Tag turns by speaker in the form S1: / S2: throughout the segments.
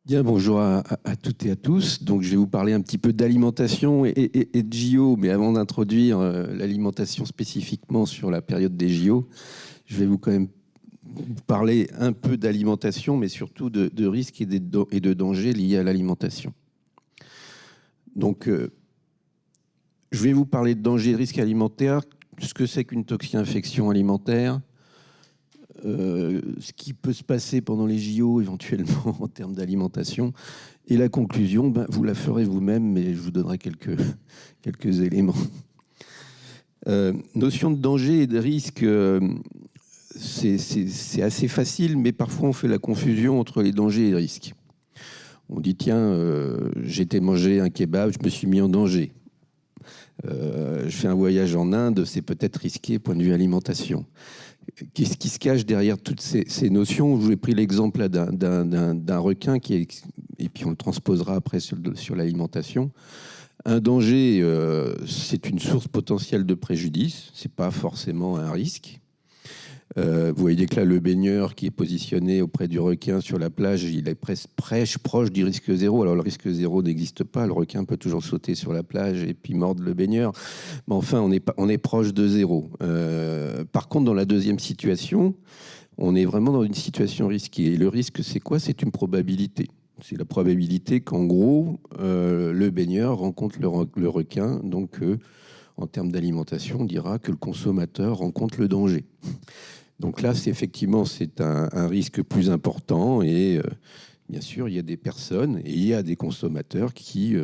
S1: Bien, bonjour à toutes et à tous. Donc, je vais vous parler un petit peu d'alimentation et de JO, mais avant d'introduire l'alimentation spécifiquement sur la période des JO, je vais quand même vous parler un peu d'alimentation, mais surtout de risques et de dangers liés à l'alimentation. Donc, je vais vous parler de dangers et de risques alimentaires, ce que c'est qu'une toxi-infection alimentaire, ce qui peut se passer pendant les JO éventuellement en termes d'alimentation. Et la conclusion, vous la ferez vous-même, mais je vous donnerai quelques éléments. Notion de danger et de risque, c'est assez facile, mais parfois on fait la confusion entre les dangers et les risques. On dit, tiens, j'ai été manger un kebab, je me suis mis en danger. Je fais un voyage en Inde, c'est peut-être risqué point de vue alimentation. Qu'est-ce qui se cache derrière toutes ces notions? Je vous ai pris l'exemple d'un requin et puis on le transposera après sur l'alimentation. Un danger, c'est une source potentielle de préjudice, c'est pas forcément un risque. Vous voyez que là, le baigneur qui est positionné auprès du requin sur la plage, il est proche du risque zéro. Alors, le risque zéro n'existe pas. Le requin peut toujours sauter sur la plage et puis mordre le baigneur. Mais enfin, on est proche de zéro. Par contre, dans la deuxième situation, on est vraiment dans une situation risquée. Et le risque, c'est quoi? C'est une probabilité. C'est la probabilité qu'en gros, le baigneur rencontre le requin. Donc, en termes d'alimentation, on dira que le consommateur rencontre le danger. Donc là, c'est un risque plus important et bien sûr, il y a des personnes et il y a des consommateurs qui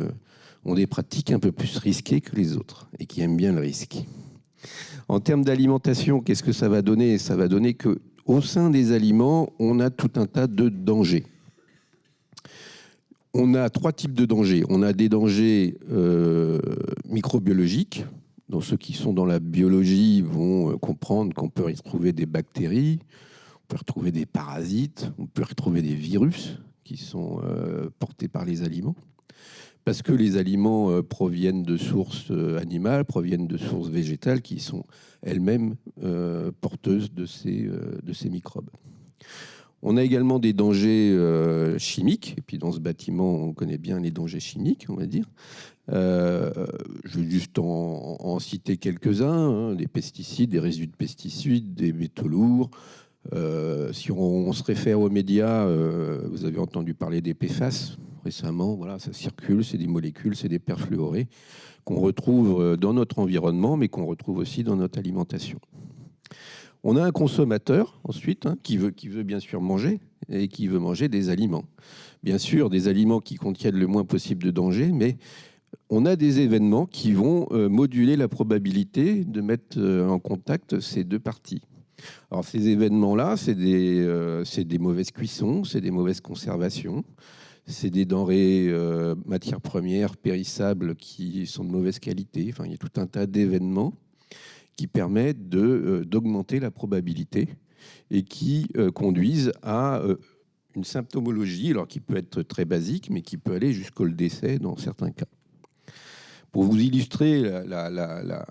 S1: ont des pratiques un peu plus risquées que les autres et qui aiment bien le risque. En termes d'alimentation, qu'est-ce que ça va donner? Ça va donner qu'au sein des aliments, on a tout un tas de dangers. On a trois types de dangers. On a des dangers microbiologiques. Donc ceux qui sont dans la biologie vont comprendre qu'on peut y retrouver des bactéries, on peut retrouver des parasites, on peut retrouver des virus qui sont portés par les aliments. Parce que les aliments proviennent de sources animales, proviennent de sources végétales qui sont elles-mêmes porteuses de ces microbes. On a également des dangers chimiques. Et puis dans ce bâtiment, on connaît bien les dangers chimiques, on va dire. Je vais juste en citer quelques-uns, des pesticides, des résidus de pesticides, des métaux lourds. Si on se réfère aux médias, vous avez entendu parler des PFAS récemment. Voilà, ça circule, c'est des molécules, c'est des perfluorés qu'on retrouve dans notre environnement, mais qu'on retrouve aussi dans notre alimentation. On a un consommateur, ensuite, qui veut bien sûr manger et qui veut manger des aliments. Bien sûr, des aliments qui contiennent le moins possible de danger, mais on a des événements qui vont moduler la probabilité de mettre en contact ces deux parties. Alors, ces événements-là, c'est des mauvaises cuissons, c'est des mauvaises conservations, c'est des denrées matières premières périssables qui sont de mauvaise qualité. Enfin, il y a tout un tas d'événements qui permettent d'augmenter la probabilité et qui conduisent à une symptomologie, alors qui peut être très basique, mais qui peut aller jusqu'au décès dans certains cas. Pour vous illustrer la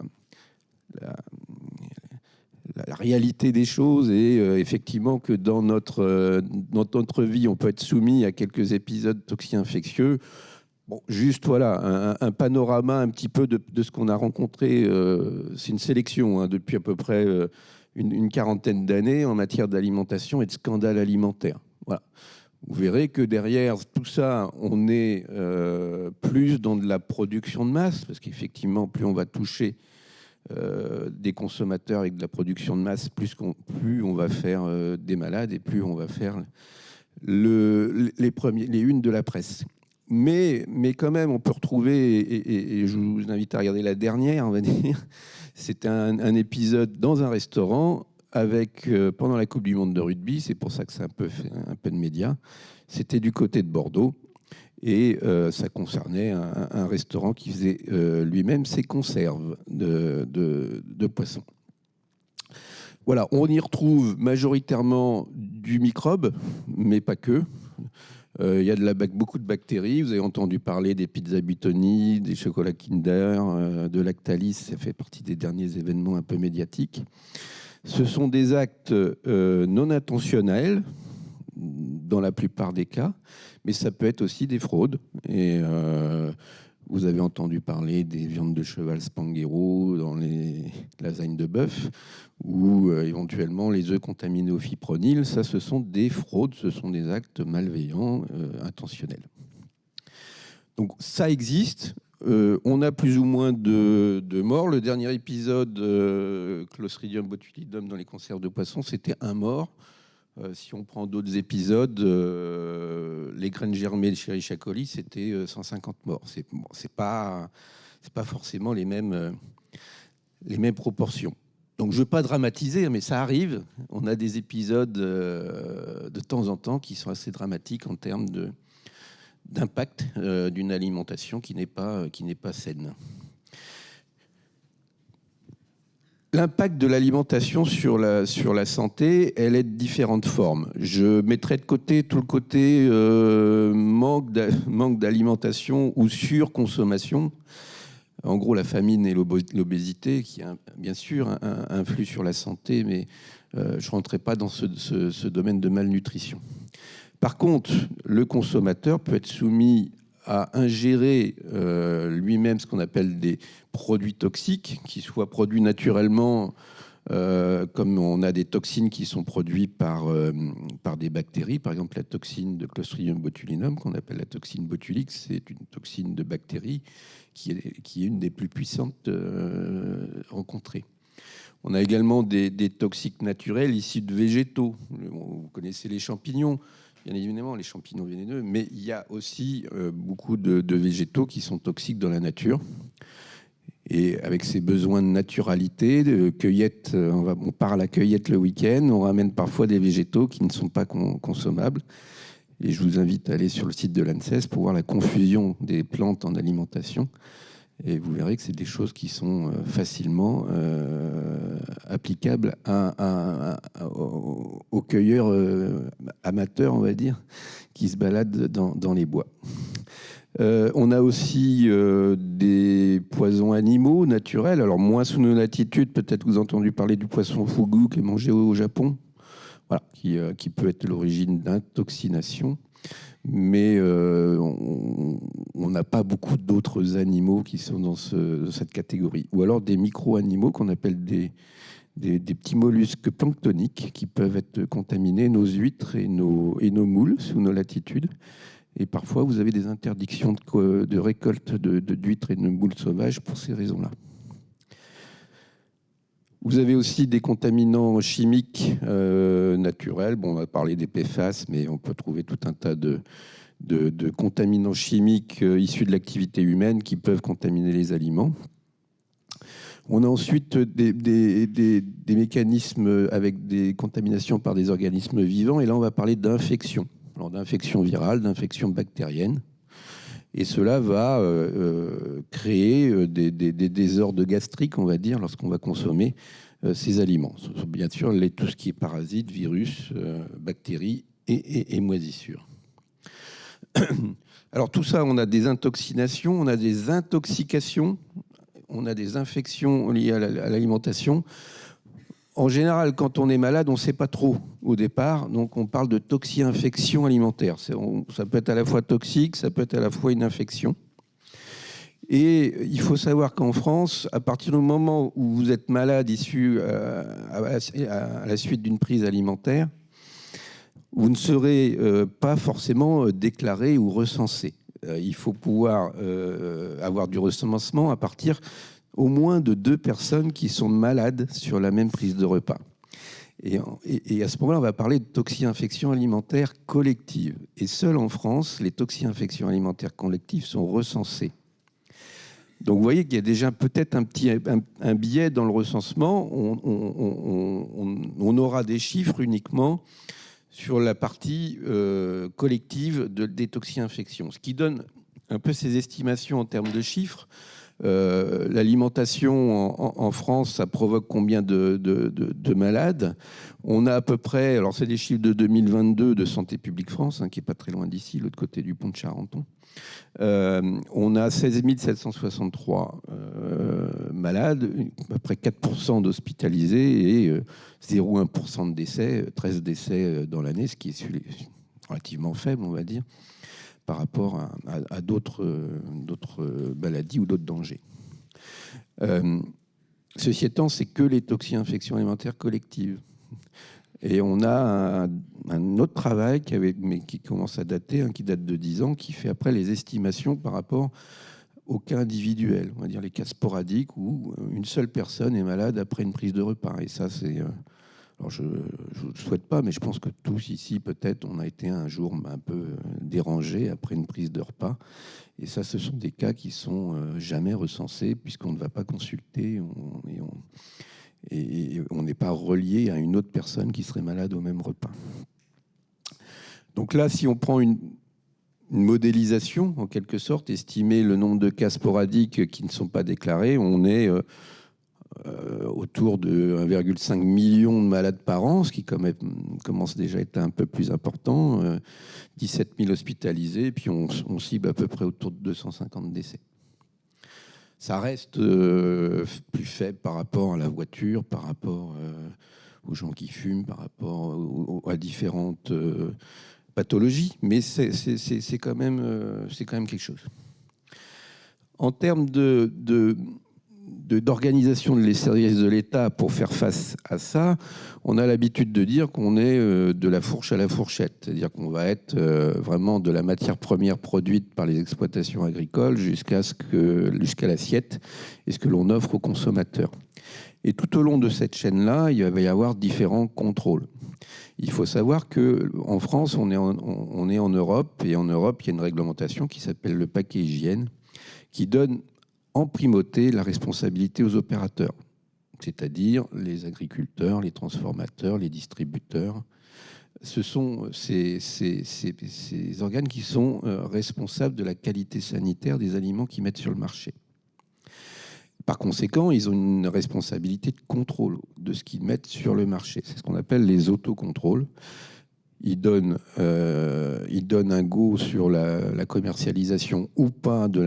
S1: réalité des choses et effectivement que dans notre vie, on peut être soumis à quelques épisodes toxi-infectieux. Bon, juste voilà, un panorama un petit peu de ce qu'on a rencontré. C'est une sélection depuis à peu près une quarantaine d'années en matière d'alimentation et de scandales alimentaires. Voilà. Vous verrez que derrière tout ça, on est plus dans de la production de masse, parce qu'effectivement, plus on va toucher des consommateurs avec de la production de masse, plus on va faire des malades et plus on va faire les unes de la presse. Mais quand même, on peut retrouver, et je vous invite à regarder la dernière, on va dire, c'est un épisode dans un restaurant avec, pendant la Coupe du Monde de rugby, c'est pour ça que c'est fait un peu de médias, c'était du côté de Bordeaux, et ça concernait un restaurant qui faisait lui-même ses conserves de poissons. Voilà, on y retrouve majoritairement du microbe, mais pas que. Il y a beaucoup de bactéries. Vous avez entendu parler des pizzas Buitoni, des chocolats Kinder, de Lactalis. Ça fait partie des derniers événements un peu médiatiques. Ce sont des actes non intentionnels dans la plupart des cas, mais ça peut être aussi des fraudes. Et vous avez entendu parler des viandes de cheval Spanghero dans les lasagnes de bœuf, ou éventuellement les œufs contaminés au fipronil. Ça, ce sont des fraudes, ce sont des actes malveillants, intentionnels. Donc ça existe. On a plus ou moins de morts. Le dernier épisode, Clostridium botulinum dans les conserves de poissons, c'était un mort. Si on prend d'autres épisodes, les graines germées de Escherichia coli, c'était 150 morts. C'est pas forcément les mêmes proportions. Donc je ne veux pas dramatiser, mais ça arrive. On a des épisodes de temps en temps qui sont assez dramatiques en termes d'impact d'une alimentation qui n'est pas saine. L'impact de l'alimentation sur la santé, elle est de différentes formes. Je mettrai de côté tout le côté manque d'alimentation ou surconsommation. En gros, la famine et l'obésité, qui bien sûr influent sur la santé, mais je ne rentrerai pas dans ce domaine de malnutrition. Par contre, le consommateur peut être soumis à ingérer lui-même ce qu'on appelle des produits toxiques, qui soient produits naturellement, comme on a des toxines qui sont produites par des bactéries. Par exemple, la toxine de Clostridium botulinum, qu'on appelle la toxine botulique, c'est une toxine de bactéries qui est une des plus puissantes rencontrées. On a également des toxiques naturels issus de végétaux. Vous connaissez les champignons. Bien évidemment, les champignons vénéneux, mais il y a aussi beaucoup de végétaux qui sont toxiques dans la nature. Et avec ces besoins de naturalité, de cueillette, on part à la cueillette le week-end, on ramène parfois des végétaux qui ne sont pas consommables. Et je vous invite à aller sur le site de l'ANSES pour voir la confusion des plantes en alimentation. Et vous verrez que c'est des choses qui sont facilement applicables aux cueilleurs amateurs, on va dire, qui se baladent dans les bois. On a aussi des poisons animaux naturels. Alors, moins sous nos latitudes, peut-être vous avez entendu parler du poisson fugu qui est mangé au Japon, voilà, qui peut être l'origine d'intoxination. Mais on n'a pas beaucoup d'autres animaux qui sont dans cette catégorie. Ou alors des micro-animaux qu'on appelle des petits mollusques planctoniques qui peuvent être contaminés, nos huîtres et nos moules sous nos latitudes. Et parfois, vous avez des interdictions de récolte d'huîtres et de moules sauvages pour ces raisons-là. Vous avez aussi des contaminants chimiques naturels. Bon, on va parler des PFAS, mais on peut trouver tout un tas de contaminants chimiques issus de l'activité humaine qui peuvent contaminer les aliments. On a ensuite des mécanismes avec des contaminations par des organismes vivants. Et là, on va parler d'infection. Alors, d'infection virale, d'infection bactérienne. Et cela va créer des désordres gastriques, on va dire, lorsqu'on va consommer ces aliments. Bien sûr, tout ce qui est parasites, virus, bactéries et moisissures. Alors tout ça, on a des intoxinations, on a des intoxications, on a des infections liées à l'alimentation. En général, quand on est malade, on ne sait pas trop au départ. Donc, on parle de toxi-infection alimentaire. Ça peut être à la fois toxique, ça peut être à la fois une infection. Et il faut savoir qu'en France, à partir du moment où vous êtes malade issu à la suite d'une prise alimentaire, vous ne serez pas forcément déclaré ou recensé. Il faut pouvoir avoir du recensement à partir au moins de 2 personnes qui sont malades sur la même prise de repas. Et à ce moment-là, on va parler de toxi-infection alimentaire collective. Et seul en France, les toxi-infections alimentaires collectives sont recensées. Donc vous voyez qu'il y a déjà peut-être un biais dans le recensement. On aura des chiffres uniquement sur la partie collective des toxi-infections. Ce qui donne un peu ces estimations en termes de chiffres. L'alimentation en France, ça provoque combien de malades? On a à peu près, alors c'est des chiffres de 2022 de Santé publique France, qui n'est pas très loin d'ici, l'autre côté du pont de Charenton. On a 16 763 malades, à peu près 4% d'hospitalisés et 0,1% de décès, 13 décès dans l'année, ce qui est relativement faible, on va dire, par rapport à d'autres maladies ou d'autres dangers. Ceci étant, c'est que les toxi-infections alimentaires collectives. Et on a un autre travail mais qui commence à dater, qui date de 10 ans, qui fait après les estimations par rapport aux cas individuels, on va dire les cas sporadiques où une seule personne est malade après une prise de repas. Et ça, c'est... Alors je ne le souhaite pas, mais je pense que tous ici, peut-être, on a été un jour un peu dérangé après une prise de repas. Et ça, ce sont des cas qui sont jamais recensés puisqu'on ne va pas consulter et on n'est pas relié à une autre personne qui serait malade au même repas. Donc là, si on prend une modélisation, en quelque sorte, estimer le nombre de cas sporadiques qui ne sont pas déclarés, on est autour de 1,5 million de malades par an, ce qui commence déjà à être un peu plus important, 17 000 hospitalisés, et puis on cible à peu près autour de 250 décès. Ça reste plus faible par rapport à la voiture, par rapport aux gens qui fument, par rapport à différentes pathologies, mais c'est quand même quelque chose. En termes d'organisation des services de l'État pour faire face à ça, on a l'habitude de dire qu'on est de la fourche à la fourchette, c'est-à-dire qu'on va être vraiment de la matière première produite par les exploitations agricoles jusqu'à l'assiette et ce que l'on offre aux consommateurs. Et tout au long de cette chaîne-là, il va y avoir différents contrôles. Il faut savoir qu'en France, on est en Europe, et en Europe, il y a une réglementation qui s'appelle le paquet hygiène, qui donne en primauté la responsabilité aux opérateurs, c'est-à-dire les agriculteurs, les transformateurs, les distributeurs. Ce sont ces organes qui sont responsables de la qualité sanitaire des aliments qu'ils mettent sur le marché. Par conséquent, ils ont une responsabilité de contrôle de ce qu'ils mettent sur le marché. C'est ce qu'on appelle les autocontrôles. Ils donnent un go sur la commercialisation ou pas de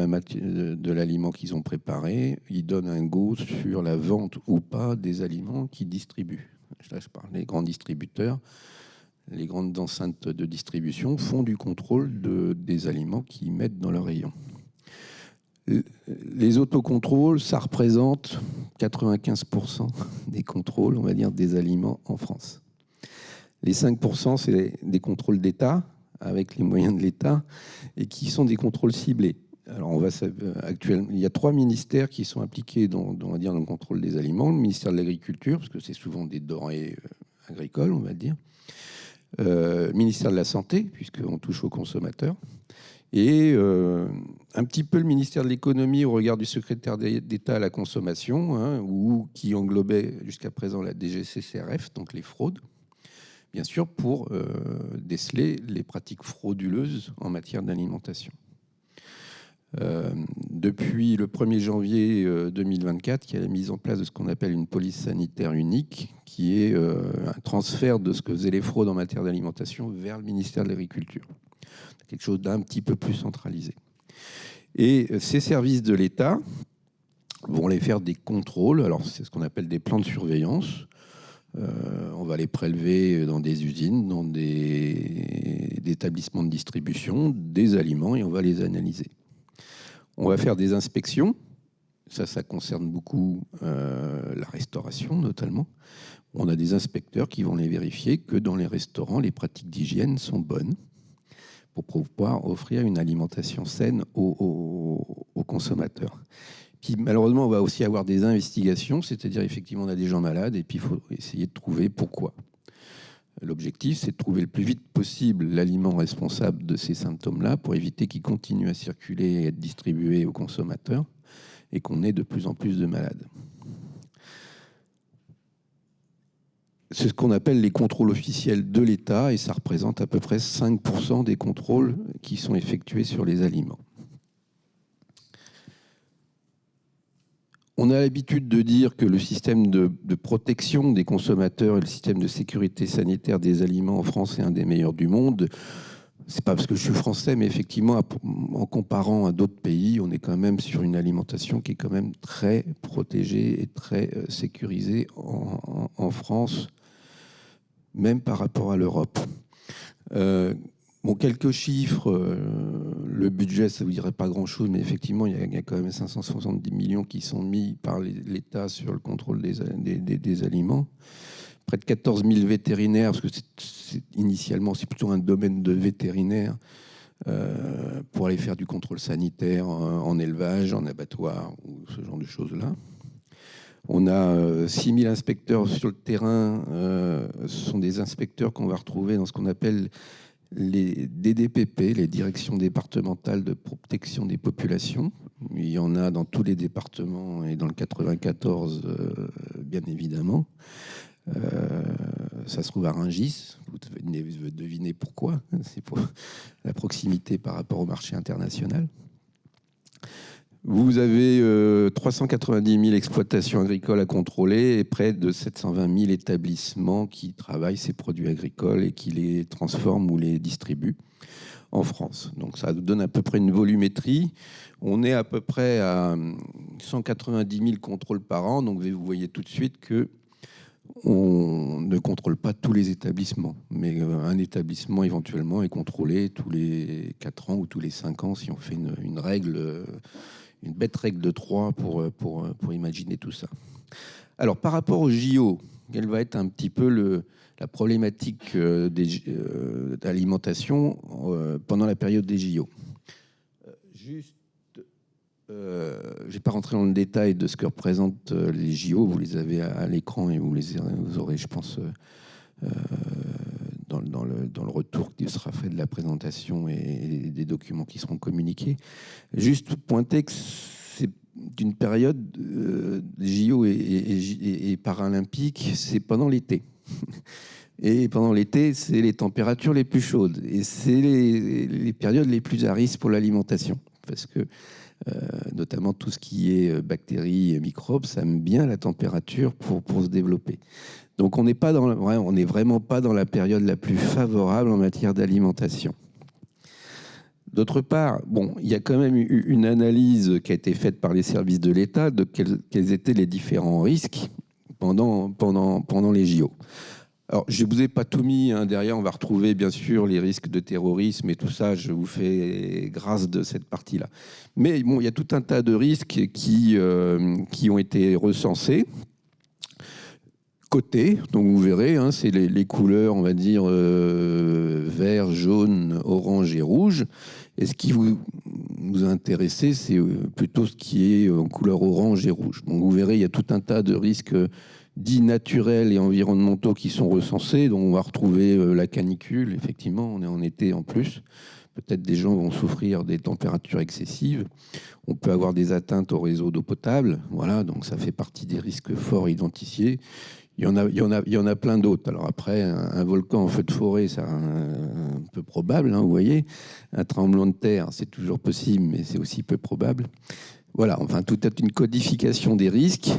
S1: l'aliment qu'ils ont préparé. Ils donnent un go sur la vente ou pas des aliments qu'ils distribuent. Là, je parle des grands distributeurs. Les grandes enceintes de distribution font du contrôle des aliments qu'ils mettent dans leurs rayons. Les autocontrôles, ça représente 95% des contrôles, on va dire, des aliments en France. Les 5%, c'est des contrôles d'État, avec les moyens de l'État, et qui sont des contrôles ciblés. Alors, actuellement, il y a 3 ministères qui sont impliqués dans le contrôle des aliments. Le ministère de l'Agriculture, parce que c'est souvent des denrées agricoles, on va dire. Le ministère de la Santé, puisqu'on touche aux consommateurs. Et un petit peu le ministère de l'Économie au regard du secrétaire d'État à la consommation, ou qui englobait jusqu'à présent la DGCCRF, donc les fraudes, bien sûr pour déceler les pratiques frauduleuses en matière d'alimentation. Depuis le 1er janvier 2024, il y a la mise en place de ce qu'on appelle une police sanitaire unique, qui est un transfert de ce que faisaient les fraudes en matière d'alimentation vers le ministère de l'Agriculture. Quelque chose d'un petit peu plus centralisé. Et ces services de l'État vont les faire des contrôles. Alors, c'est ce qu'on appelle des plans de surveillance. On va les prélever dans des usines, dans des établissements de distribution, des aliments, et on va les analyser. On va faire des inspections. Ça concerne beaucoup la restauration, notamment. On a des inspecteurs qui vont les vérifier que dans les restaurants, les pratiques d'hygiène sont bonnes, pour pouvoir offrir une alimentation saine aux consommateurs. Puis malheureusement, on va aussi avoir des investigations, c'est-à-dire effectivement on a des gens malades et puis il faut essayer de trouver pourquoi. L'objectif, c'est de trouver le plus vite possible l'aliment responsable de ces symptômes-là pour éviter qu'ils continuent à circuler et être distribués aux consommateurs et qu'on ait de plus en plus de malades. C'est ce qu'on appelle les contrôles officiels de l'État et ça représente à peu près 5% des contrôles qui sont effectués sur les aliments. On a l'habitude de dire que le système de protection des consommateurs et le système de sécurité sanitaire des aliments en France est un des meilleurs du monde. C'est pas parce que je suis français, mais effectivement, en comparant à d'autres pays, on est quand même sur une alimentation qui est quand même très protégée et très sécurisée en France, même par rapport à l'Europe. Bon, quelques chiffres. Le budget, ça ne vous dirait pas grand-chose, mais effectivement, il y a quand même 570 millions qui sont mis par l'État sur le contrôle des aliments. Près de 14 000 vétérinaires, parce que initialement, c'est plutôt un domaine de vétérinaire, pour aller faire du contrôle sanitaire en élevage, en abattoir, ou ce genre de choses-là. On a 6 000 inspecteurs sur le terrain. Ce sont des inspecteurs qu'on va retrouver dans ce qu'on appelle les DDPP, les directions départementales de protection des populations. Il y en a dans tous les départements et dans le 94, bien évidemment. Ça se trouve à Rungis. Vous devinez pourquoi. C'est pour la proximité par rapport au marché international. Vous avez 390 000 exploitations agricoles à contrôler et près de 720 000 établissements qui travaillent ces produits agricoles et qui les transforment ou les distribuent en France. Donc ça donne à peu près une volumétrie. On est à peu près à 190 000 contrôles par an. Donc vous voyez tout de suite que on ne contrôle pas tous les établissements, mais un établissement éventuellement est contrôlé tous les 4 ans ou tous les 5 ans si on fait une règle, une bête règle de 3 pour imaginer tout ça. Alors par rapport au JO, quelle va être un petit peu la problématique d'alimentation pendant la période des JO? Je ne vais pas rentrer dans le détail de ce que représentent les JO. Vous les avez à l'écran et vous aurez, je pense, dans le retour qui sera fait de la présentation et des documents qui seront communiqués. Juste pointer que c'est d'une période JO et paralympiques, c'est pendant l'été. Et pendant l'été, c'est les températures les plus chaudes. Et c'est les périodes les plus à risque pour l'alimentation. Parce que notamment tout ce qui est bactéries et microbes, ça aime bien la température pour se développer. Donc on n'est vraiment pas dans la période la plus favorable en matière d'alimentation. D'autre part, bon, il y a quand même eu une analyse qui a été faite par les services de l'État de quels étaient les différents risques pendant les JO. Alors, je ne vous ai pas tout mis, hein. Derrière, on va retrouver bien sûr les risques de terrorisme et tout ça. Je vous fais grâce de cette partie-là. Mais bon, il y a tout un tas de risques qui ont été recensés, cotés. Donc, vous verrez, hein, c'est les couleurs, on va dire, vert, jaune, orange et rouge. Et ce qui vous a intéressé, c'est plutôt ce qui est en couleur orange et rouge. Donc, vous verrez, il y a tout un tas de risques dits naturels et environnementaux qui sont recensés, dont on va retrouver la canicule, effectivement, on est en été en plus. Peut-être des gens vont souffrir des températures excessives. On peut avoir des atteintes au réseau d'eau potable, voilà, donc ça fait partie des risques forts identifiés. Il y en a plein d'autres. Alors après, un volcan en feu de forêt, c'est un peu probable, hein, vous voyez. Un tremblement de terre, c'est toujours possible, mais c'est aussi peu probable. Voilà, enfin, tout est une codification des risques.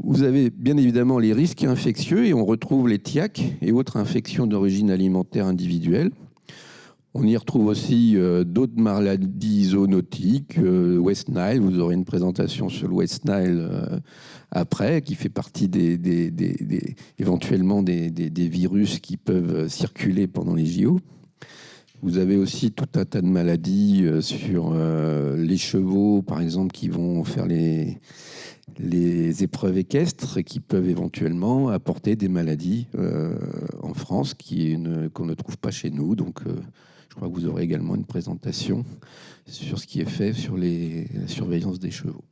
S1: Vous avez bien évidemment les risques infectieux et on retrouve les TIAC et autres infections d'origine alimentaire individuelle. On y retrouve aussi d'autres maladies zoonotiques, West Nile. Vous aurez une présentation sur le West Nile après, qui fait partie éventuellement des virus qui peuvent circuler pendant les JO. Vous avez aussi tout un tas de maladies sur les chevaux, par exemple, qui vont faire les épreuves équestres et qui peuvent éventuellement apporter des maladies en France qu'on ne trouve pas chez nous. Donc, je crois que vous aurez également une présentation sur ce qui est fait sur la surveillance des chevaux.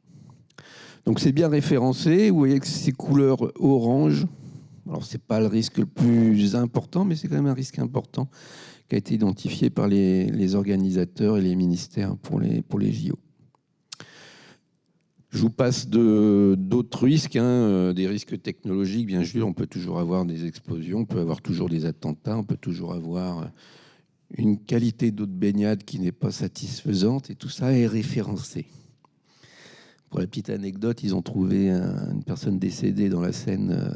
S1: Donc, c'est bien référencé. Vous voyez que ces couleurs orange, alors ce n'est pas le risque le plus important, mais c'est quand même un risque important qui a été identifié par les organisateurs et les ministères pour les JO. Je vous passe d'autres risques, hein, des risques technologiques, bien sûr. On peut toujours avoir des explosions, on peut avoir toujours des attentats, on peut toujours avoir une qualité d'eau de baignade qui n'est pas satisfaisante, et tout ça est référencé. Pour la petite anecdote, ils ont trouvé une personne décédée dans la Seine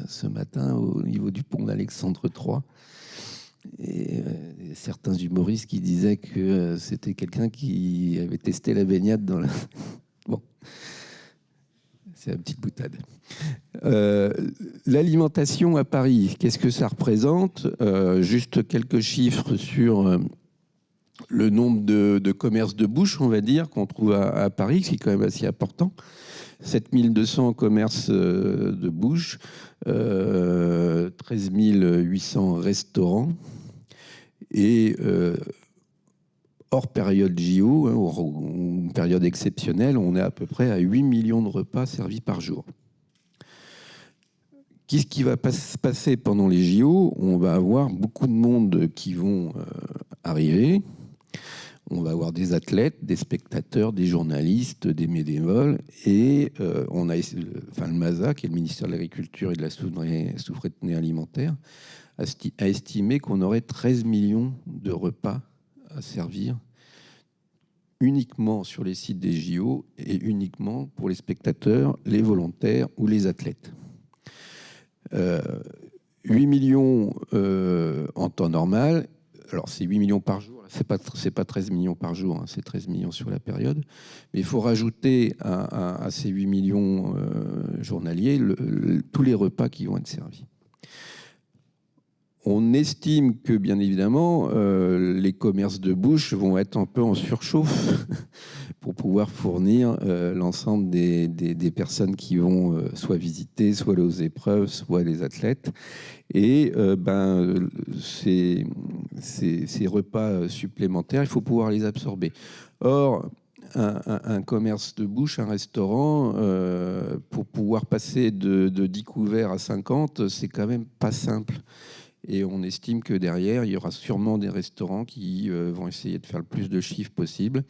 S1: ce matin au niveau du pont d'Alexandre III. Et certains humoristes qui disaient que c'était quelqu'un qui avait testé la baignade dans la... Bon, c'est la petite boutade. L'alimentation à Paris, qu'est-ce que ça représente? Juste quelques chiffres sur le nombre de commerces de bouche, on va dire, qu'on trouve à Paris, ce qui est quand même assez important. 7200 commerces de bouche, 13 800 restaurants. Et hors période JO, ou période exceptionnelle, on est à peu près à 8 millions de repas servis par jour. Qu'est-ce qui va se passer pendant les JO? On va avoir beaucoup de monde qui vont arriver. On va avoir des athlètes, des spectateurs, des journalistes, des bénévoles. Et on a, le MASA, qui est le ministère de l'Agriculture et de la souveraineté alimentaire, a estimé qu'on aurait 13 millions de repas à servir uniquement sur les sites des JO et uniquement pour les spectateurs, les volontaires ou les athlètes. 8 millions en temps normal. Alors, c'est 8 millions par jour. C'est pas 13 millions par jour, hein, c'est 13 millions sur la période. Mais il faut rajouter à ces 8 millions journaliers tous les repas qui vont être servis. On estime que, bien évidemment, les commerces de bouche vont être un peu en surchauffe pour pouvoir fournir l'ensemble des personnes qui vont soit visiter, soit aux épreuves, soit les athlètes. Et ces repas supplémentaires, il faut pouvoir les absorber. Or, un commerce de bouche, un restaurant, pour pouvoir passer de 10 couverts à 50, c'est quand même pas simple. Et on estime que derrière, il y aura sûrement des restaurants qui vont essayer de faire le plus de chiffres possible,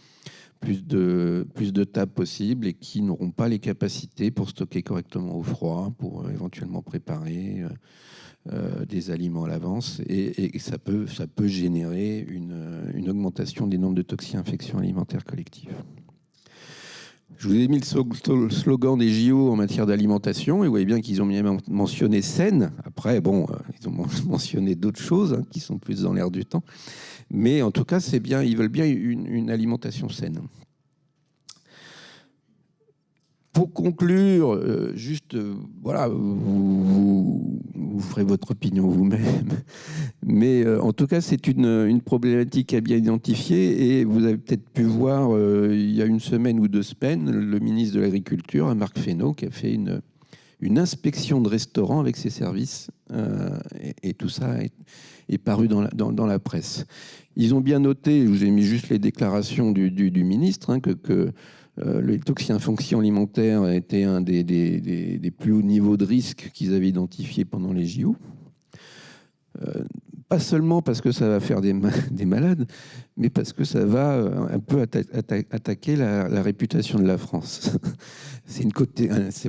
S1: plus de tables possible, et qui n'auront pas les capacités pour stocker correctement au froid, pour éventuellement préparer des aliments à l'avance. Et ça peut générer une augmentation des nombres de toxi-infections alimentaires collectives. Je vous ai mis le slogan des JO en matière d'alimentation, et vous voyez bien qu'ils ont bien mentionné saine. Après, bon, ils ont mentionné d'autres choses qui sont plus dans l'air du temps. Mais en tout cas, c'est bien, ils veulent bien une alimentation saine. Pour conclure, voilà, vous ferez votre opinion vous-même. Mais en tout cas, c'est une problématique à bien identifier. Et vous avez peut-être pu voir, il y a une semaine ou 2 semaines, le ministre de l'Agriculture, Marc Fesneau, qui a fait une inspection de restaurants avec ses services. Et tout ça est paru dans la presse. Ils ont bien noté, je vous ai mis juste les déclarations du ministre, que les toxi-infections alimentaires étaient un des plus hauts niveaux de risque qu'ils avaient identifiés pendant les JO. Pas seulement parce que ça va faire des malades, mais parce que ça va un peu attaquer la réputation de la France.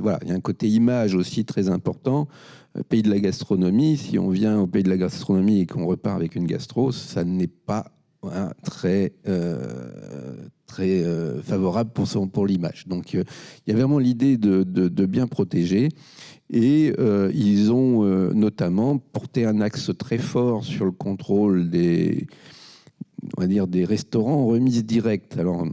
S1: Voilà, il y a un côté image aussi très important. Pays de la gastronomie, si on vient au pays de la gastronomie et qu'on repart avec une gastro, ça n'est pas très favorable pour l'image. Donc, il y a vraiment l'idée de bien protéger. Et ils ont notamment porté un axe très fort sur le contrôle des restaurants en remise directe. Alors,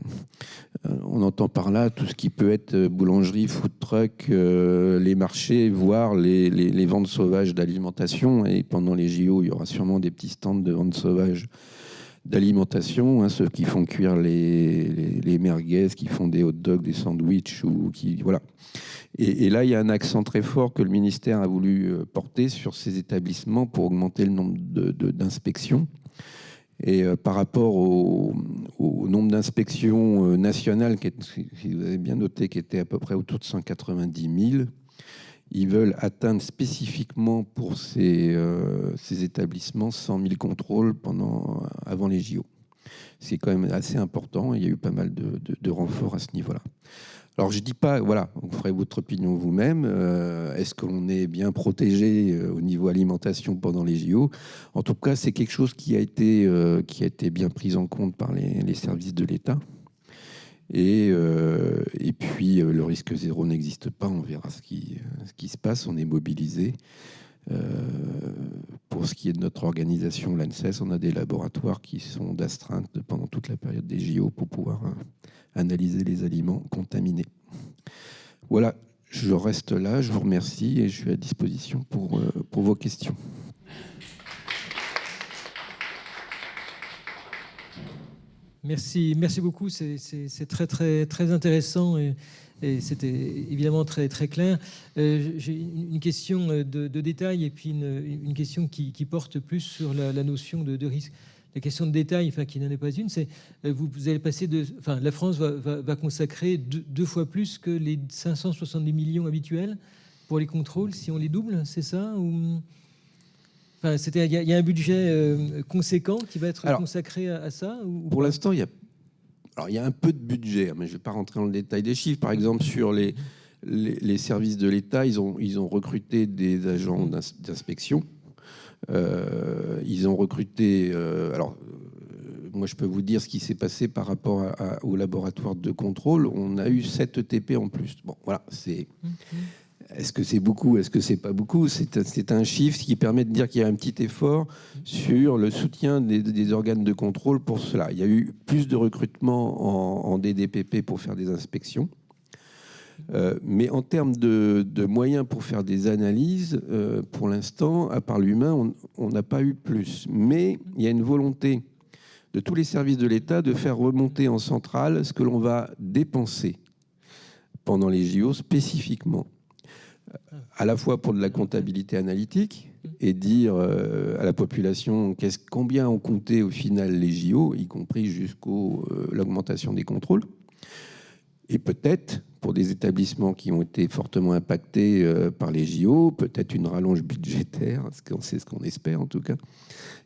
S1: on entend par là tout ce qui peut être boulangerie, food truck, les marchés, voire les ventes sauvages d'alimentation. Et pendant les JO, il y aura sûrement des petits stands de vente sauvage d'alimentation, ceux qui font cuire les merguez, qui font des hot dogs, des sandwichs, voilà. Et là, il y a un accent très fort que le ministère a voulu porter sur ces établissements pour augmenter le nombre d'inspections. Et par rapport au nombre d'inspections nationales, si vous avez bien noté, qui était à peu près autour de 190 000, ils veulent atteindre spécifiquement pour ces établissements 100 000 contrôles avant les JO. C'est quand même assez important. Il y a eu pas mal de renforts à ce niveau-là. Alors, je ne dis pas, voilà, vous ferez votre opinion vous-même. Est-ce qu'on est bien protégé au niveau alimentation pendant les JO? En tout cas, c'est quelque chose qui a été bien pris en compte par les services de l'État. Et puis, le risque zéro n'existe pas. On verra ce qui se passe. On est mobilisé. Pour ce qui est de notre organisation, l'ANSES, on a des laboratoires qui sont d'astreinte pendant toute la période des JO pour pouvoir analyser les aliments contaminés. Voilà, je reste là, je vous remercie et je suis à disposition pour vos questions.
S2: Merci beaucoup. C'est très, très, très intéressant et c'était évidemment très, très clair. J'ai une question de détail et puis une question qui porte plus sur la notion de risque. La question de détail, enfin, qui n'en est pas une, c'est vous allez passer la France va consacrer deux fois plus que les 570 millions habituels pour les contrôles si on les double, c'est ça ou... Enfin, il y a un budget conséquent qui va être consacré à ça ou
S1: pour
S2: pas?
S1: l'instant, il y a un peu de budget, mais je ne vais pas rentrer dans le détail des chiffres. Par exemple, sur les services de l'État, ils ont recruté des agents d'inspection. Ils ont recruté... moi, je peux vous dire ce qui s'est passé par rapport au laboratoire de contrôle. On a eu 7 ETP en plus. Bon, voilà, c'est... Est-ce que c'est beaucoup? Est-ce que c'est pas beaucoup? C'est un chiffre qui permet de dire qu'il y a un petit effort sur le soutien des organes de contrôle pour cela. Il y a eu plus de recrutement en DDPP pour faire des inspections. Mais en termes de moyens pour faire des analyses, pour l'instant, à part l'humain, on n'a pas eu plus. Mais il y a une volonté de tous les services de l'État de faire remonter en centrale ce que l'on va dépenser pendant les JO spécifiquement, à la fois pour de la comptabilité analytique et dire à la population combien ont compté au final les JO, y compris jusqu'à l'augmentation des contrôles. Et peut-être, pour des établissements qui ont été fortement impactés par les JO, peut-être une rallonge budgétaire, c'est ce qu'on espère en tout cas,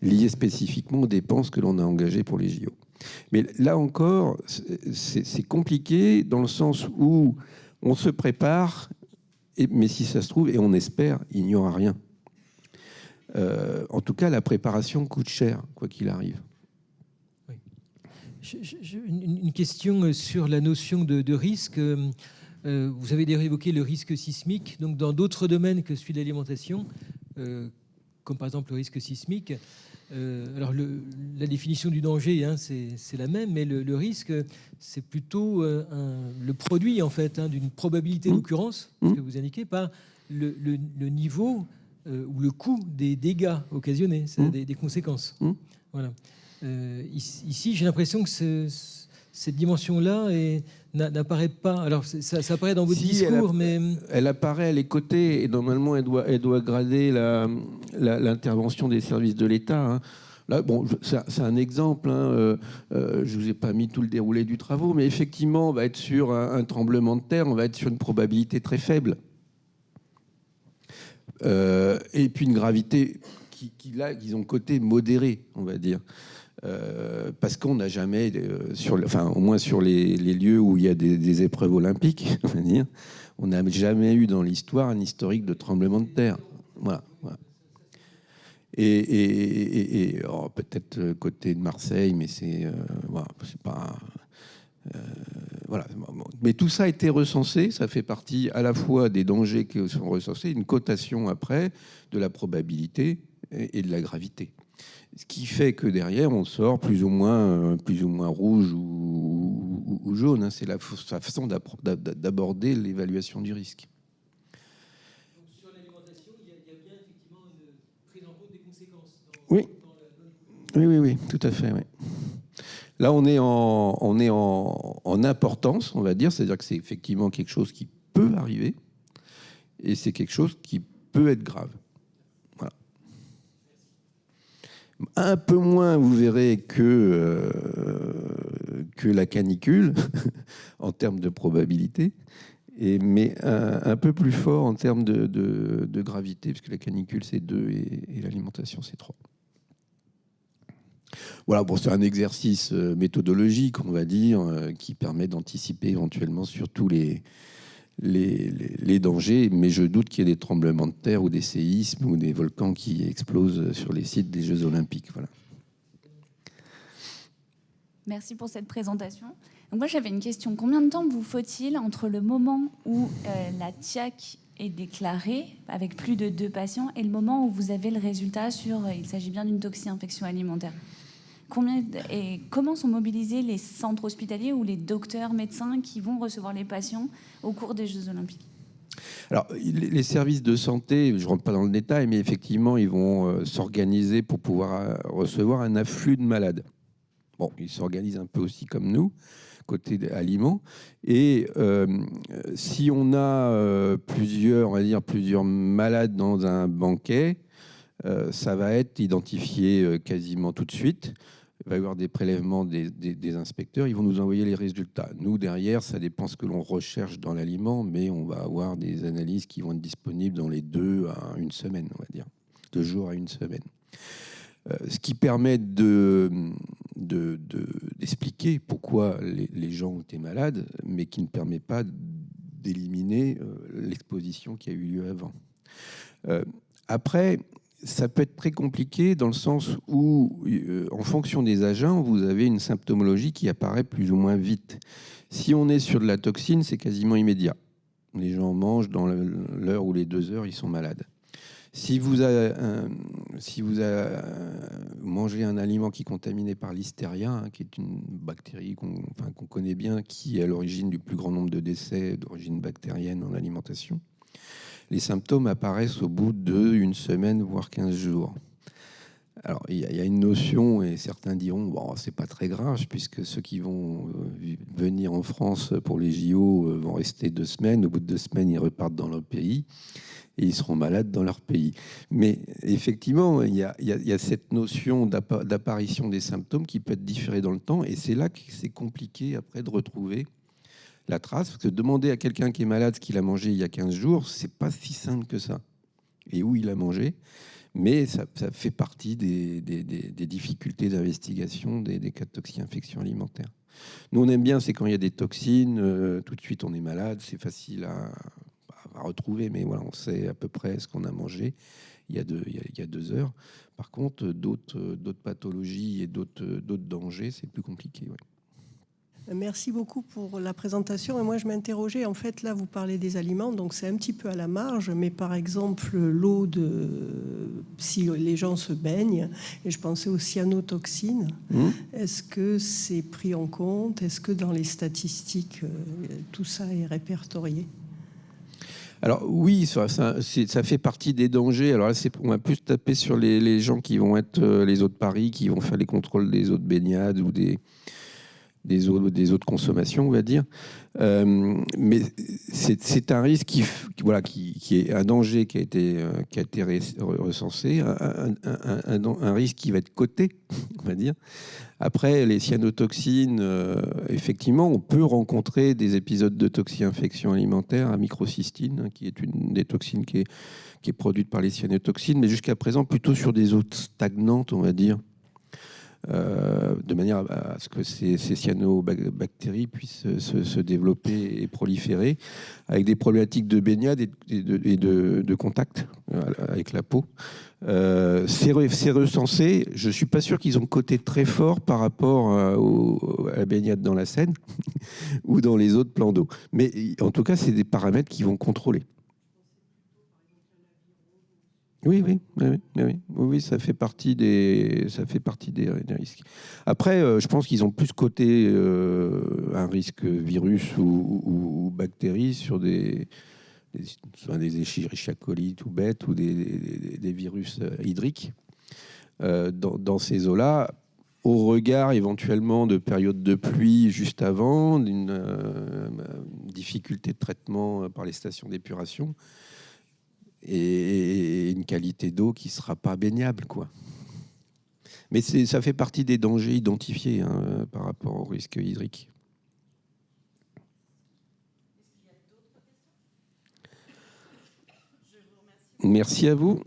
S1: liée spécifiquement aux dépenses que l'on a engagées pour les JO. Mais là encore, c'est compliqué dans le sens où on se prépare, mais si ça se trouve, et on espère, il n'y aura rien. En tout cas, la préparation coûte cher, quoi qu'il arrive.
S2: Une question sur la notion de risque. Vous avez déjà évoqué le risque sismique. Donc, dans d'autres domaines que celui de l'alimentation, comme par exemple le risque sismique, alors la définition du danger, hein, c'est la même, mais le risque, c'est plutôt le produit en fait d'une probabilité d'occurrence, ce que vous indiquez, par le niveau ou le coût des dégâts occasionnés, des conséquences. Voilà. Ici, j'ai l'impression que cette dimension-là n'apparaît pas. Alors, ça apparaît dans votre discours, mais...
S1: Elle apparaît, elle est cotée, et normalement, elle doit grader l'intervention des services de l'État. Hein. Là, bon, c'est un exemple. Hein, je ne vous ai pas mis tout le déroulé du travaux, mais effectivement, on va être sur un tremblement de terre, on va être sur une probabilité très faible. Et puis une gravité qu'ils ont coté modérée, on va dire. Parce qu'on n'a jamais, au moins sur les lieux où il y a des épreuves olympiques, on va dire, on n'a jamais eu dans l'histoire un historique de tremblement de terre. Voilà. Et peut-être côté de Marseille, mais c'est pas... voilà. Mais tout ça a été recensé, ça fait partie à la fois des dangers qui sont recensés, une cotation après de la probabilité et de la gravité. Ce qui fait que derrière, on sort plus ou moins rouge ou jaune. Hein. C'est la façon d'aborder l'évaluation du risque.
S2: Donc, sur l'alimentation, il y a bien effectivement une prise en compte des conséquences.
S1: Oui, tout à fait. Oui. Là, on est en importance, on va dire. C'est-à-dire que c'est effectivement quelque chose qui peut arriver et c'est quelque chose qui peut être grave. Un peu moins, vous verrez, que la canicule, en termes de probabilité, mais un peu plus fort en termes de gravité, puisque la canicule, c'est 2 et l'alimentation, c'est 3. Voilà, bon, c'est un exercice méthodologique, on va dire, qui permet d'anticiper éventuellement sur tous les dangers, mais je doute qu'il y ait des tremblements de terre ou des séismes ou des volcans qui explosent sur les sites des Jeux Olympiques. Voilà.
S3: Merci pour cette présentation. Donc moi, j'avais une question. Combien de temps vous faut-il entre le moment où la TIAC est déclarée avec plus de 2 patients et le moment où vous avez le résultat sur il s'agit bien d'une toxi-infection alimentaire? Comment sont mobilisés les centres hospitaliers ou les docteurs, médecins qui vont recevoir les patients au cours des Jeux Olympiques?
S1: Alors, les services de santé, je ne rentre pas dans le détail, mais effectivement, ils vont s'organiser pour pouvoir recevoir un afflux de malades. Bon, ils s'organisent un peu aussi comme nous, côté des aliments. Et si on a plusieurs, on va dire, plusieurs malades dans un banquet, ça va être identifié quasiment tout de suite. Il va y avoir des prélèvements des inspecteurs. Ils vont nous envoyer les résultats. Nous, derrière, ça dépend ce que l'on recherche dans l'aliment, mais on va avoir des analyses qui vont être disponibles dans les 2 à 1 semaine, on va dire. 2 jours à 1 semaine. Ce qui permet d'expliquer pourquoi les gens ont été malades, mais qui ne permet pas d'éliminer l'exposition qui a eu lieu avant. Après, ça peut être très compliqué dans le sens où, en fonction des agents, vous avez une symptomologie qui apparaît plus ou moins vite. Si on est sur de la toxine, c'est quasiment immédiat. Les gens mangent dans l'heure ou les 2 heures, ils sont malades. Si vous mangez un aliment qui est contaminé par l'hystéria, hein, qui est une bactérie qu'on connaît bien, qui est à l'origine du plus grand nombre de décès d'origine bactérienne en alimentation, les symptômes apparaissent au bout d'1 semaine, voire 15 jours. Alors, il y a une notion, et certains diront, bon, c'est pas très grave, puisque ceux qui vont venir en France pour les JO vont rester 2 semaines. Au bout de 2 semaines, ils repartent dans leur pays et ils seront malades dans leur pays. Mais effectivement, il y a cette notion d'apparition des symptômes qui peut être différée dans le temps, et c'est là que c'est compliqué après de retrouver la trace, parce que demander à quelqu'un qui est malade ce qu'il a mangé il y a 15 jours, c'est pas si simple que ça. Et où il a mangé, mais ça fait partie des difficultés d'investigation des cas de toxi-infection alimentaire. Nous, on aime bien, c'est quand il y a des toxines, tout de suite on est malade, c'est facile à retrouver, mais voilà, on sait à peu près ce qu'on a mangé il y a 2 heures. Par contre, d'autres pathologies et d'autres dangers, c'est plus compliqué. Ouais.
S4: Merci beaucoup pour la présentation. Et moi, je m'interrogeais, en fait, là, vous parlez des aliments, donc c'est un petit peu à la marge, mais par exemple, l'eau si les gens se baignent, et je pensais aux cyanotoxines, est-ce que c'est pris en compte? Est-ce que dans les statistiques, tout ça est répertorié?
S1: Alors oui, ça fait partie des dangers. Alors là, on va plus taper sur les gens qui vont être les eaux de Paris, qui vont faire les contrôles des eaux de baignade ou des eaux de consommation, on va dire. Mais c'est un risque qui est un danger qui a été recensé, un risque qui va être coté, on va dire. Après, les cyanotoxines, effectivement, on peut rencontrer des épisodes de toxi-infection alimentaire à microcystine, hein, qui est une des toxines qui est produite par les cyanotoxines, mais jusqu'à présent plutôt sur des eaux stagnantes, on va dire. De manière à ce que ces cyanobactéries puissent se développer et proliférer, avec des problématiques de baignade et de contact avec la peau. C'est recensé. Je ne suis pas sûr qu'ils ont coté très fort par rapport à la baignade dans la Seine ou dans les autres plans d'eau. Mais en tout cas, c'est des paramètres qui vont contrôler. Oui, ça fait partie des risques. Après, je pense qu'ils ont plus coté un risque virus ou bactérie sur des Escherichia coli tout bêtes ou des virus hydriques dans ces eaux-là, au regard éventuellement de périodes de pluie juste avant, d'une difficulté de traitement par les stations d'épuration, et une qualité d'eau qui ne sera pas baignable, quoi. Mais ça fait partie des dangers identifiés par rapport au risque hydrique. Merci à vous.